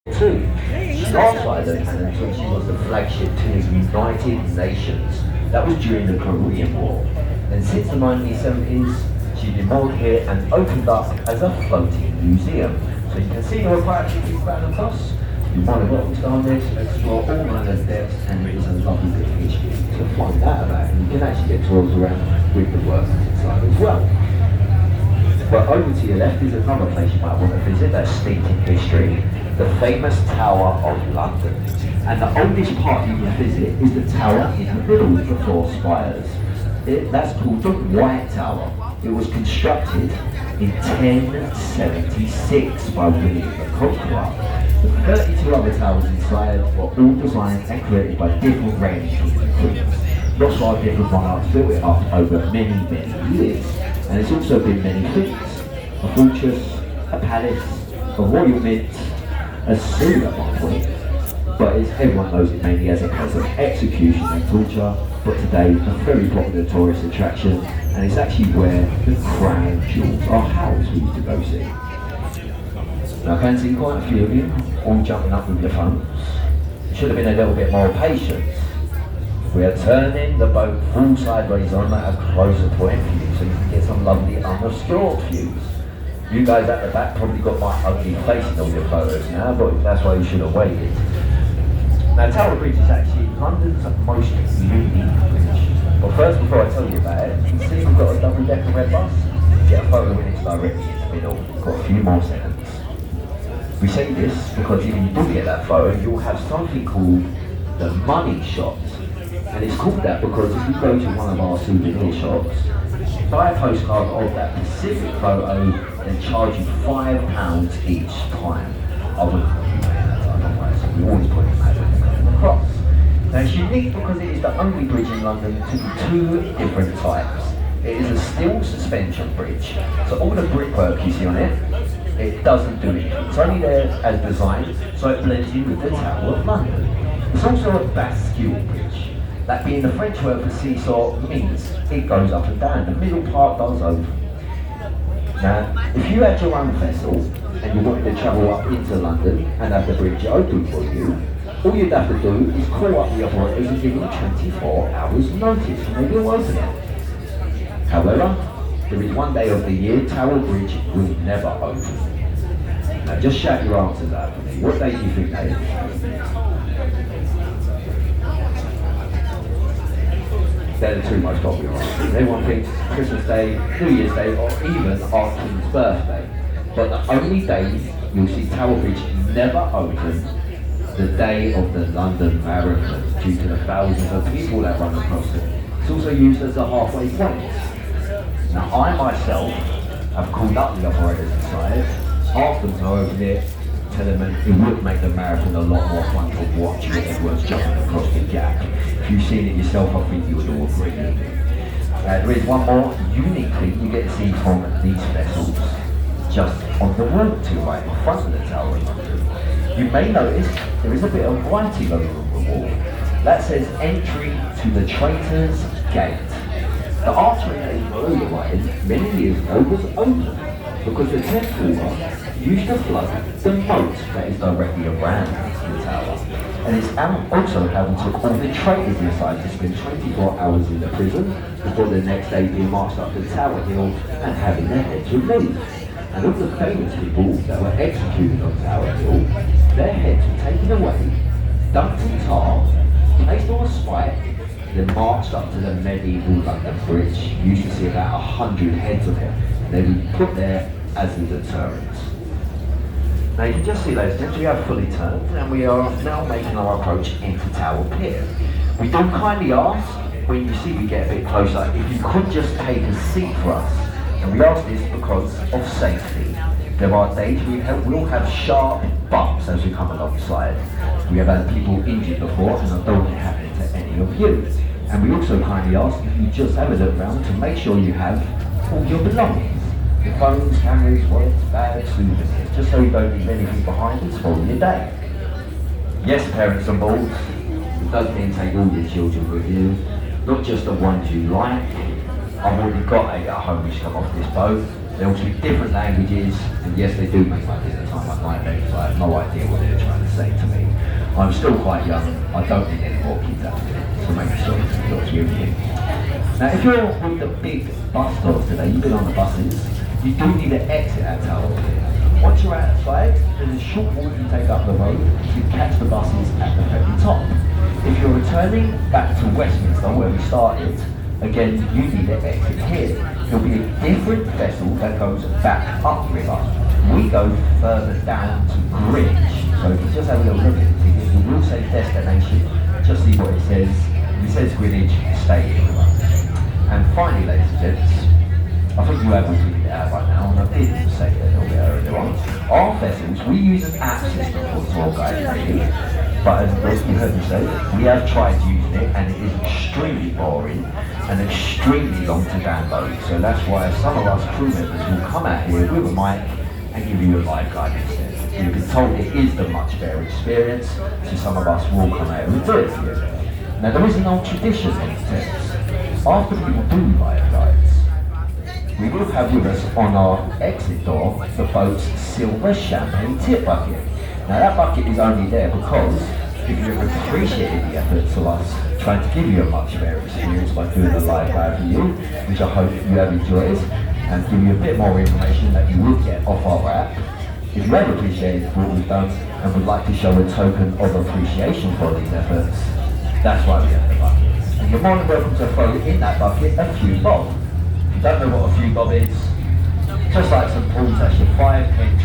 Two, Star Island, and she was the flagship to the United Nations. That was during the Korean War. And since the 1970s, she's been moored here and opened up as a floating museum. So you can see there are quite a few people going across. You might have welcome to go on there to explore all Island's depths, and it is a lovely bit of history to find out about. And you can actually get tours around with the works inside as well. But over to your left is another place you might want to visit that's steeped in history, the famous Tower of London. And the oldest part you can visit is the tower in the middle with the four spires. That's called the White Tower. It was constructed in 1076 by William the Conqueror. The 32 other towers inside were all designed and created by different reigning kings and queens. Lots of different monarchs built it up over many, many years. And it's also been many things: a fortress, a palace, a royal mint, a zoo at one point. But everyone knows it mainly as a place of execution and torture. But today, a very popular tourist attraction, and it's actually where the crown jewels are housed. We used to go see. Now, I can see quite a few of you all jumping up with your phones. You should have been a little bit more patient. We are turning the boat full sideways on at a closer point view, so you can get some lovely unobscured views. You guys at the back probably got my ugly face in all your photos now, but that's why you should have waited. Now, Tower Bridge is actually London's most unique bridge. But first, before I tell you about it, you can see we've got a double-decker red bus. Get a photo when it's directly in the middle. We've got a few more seconds. We say this because if you do get that photo, you'll have something called the money shot. And it's called that because if you go to one of our souvenir shops, buy a postcard of that specific photo, and charge you £5 each time. I wouldn't put you paying that time anyway, so we always put it as when you're coming across. Now it's unique because it is the only bridge in London to be two different types. It is a steel suspension bridge, so all the brickwork you see on it, it doesn't do anything. It's only there as designed, so it blends in with the Tower of London. It's also a bascule bridge. That being the French word for seesaw means it goes up and down. The middle part does open. Now, if you had your own vessel and you wanted to travel up into London and have the bridge open for you, all you'd have to do is call up the operators and give them 24 hours notice and they will open it. However, there is one day of the year Tower Bridge will never open. Now just shout your answers out for me. What day do you think that is? They're the two most popular answers. Everyone thinks Christmas Day, New Year's Day, or even our King's birthday. But the only days you'll see Tower Bridge never open, the day of the London Marathon, due to the thousands of people that run across it. It's also used as a halfway point. Now I myself have called up the operators inside, asked them to open it, tell them it would make the marathon a lot more fun to watch when everyone's jumping across the gap. If you've seen it yourself, I think you would all agree. There is one more unique thing you get to see from these vessels, just on the road to right in front of the Tower of London. You may notice there is a bit of writing over the wall. That says entry to the Traitors' Gate. The artery that is below the writing many years ago was open because the Thames used to flood the moat that is directly around the tower. And it's also how we took all the traitors inside to spend 24 hours in the prison before the next day being marched up to Tower Hill and having their heads removed. And all the famous people that were executed on Tower Hill, their heads were taken away, dumped in tar, placed on a spike, then marched up to the medieval London Bridge. You used to see about 100 heads of them. They were put there as a deterrent. Now you can just see, ladies and gentlemen, we have fully turned and we are now making our approach into Tower Pier. We do kindly ask, when you see we get a bit closer, if you could just take a seat for us. And we ask this because of safety. There are days we'll have sharp bumps as we come alongside. We have had people injured before and I don't want it happening to any of you. And we also kindly ask if you just have a look around to make sure you have all your belongings. Your phones, cameras, wallets, bags, souvenirs, just so you don't leave anything behind and spoil your day. Yes, parents on board, it does mean take all your children with you, not just the ones you like. I've already got 8 at home which come off this boat. They all speak different languages, and yes, they do make my dinner time. my events, I have no idea what they're trying to say to me. I'm still quite young, I don't need any more kids out there, so make sure it's with you. Now if you're with the big bus stops today, you've been on the buses, you do need to exit at Tower. Once you're outside, there's a short walk you take up the road to catch the buses at the very top. If you're returning back to Westminster, where we started, again, you need to exit here. There'll be a different vessel that goes back upriver. We go further down to Greenwich. So if you just have a little look at the ticket, it will say destination. Just see what it says. If it says Greenwich, stay here. And finally, ladies and gents, I think you have all figured it out right now, and I did say that a little bit earlier on. Our vessels, we use an app system for tour guide training, but as you heard me say, we have tried using it, and it is extremely boring and extremely long to download. So that's why some of us crew members will come out here with a mic and give you a live guide instead. You've been told it is the much better experience, so some of us will come out and do it for you. Now there is an old tradition in Thames. After people do live guides, we will have with us on our exit door the boat's silver champagne tip bucket. Now that bucket is only there because if you have appreciated the efforts of us trying to give you a much better experience by doing a live guide for you, which I hope you have enjoyed, and give you a bit more information that you would get off our app. If you have appreciated what we've done and would like to show a token of appreciation for these efforts, that's why we have the bucket. And you're more than welcome to throw in that bucket a few bob. If you don't know what a few bob is, just like St Paul's, that's your 5, 10,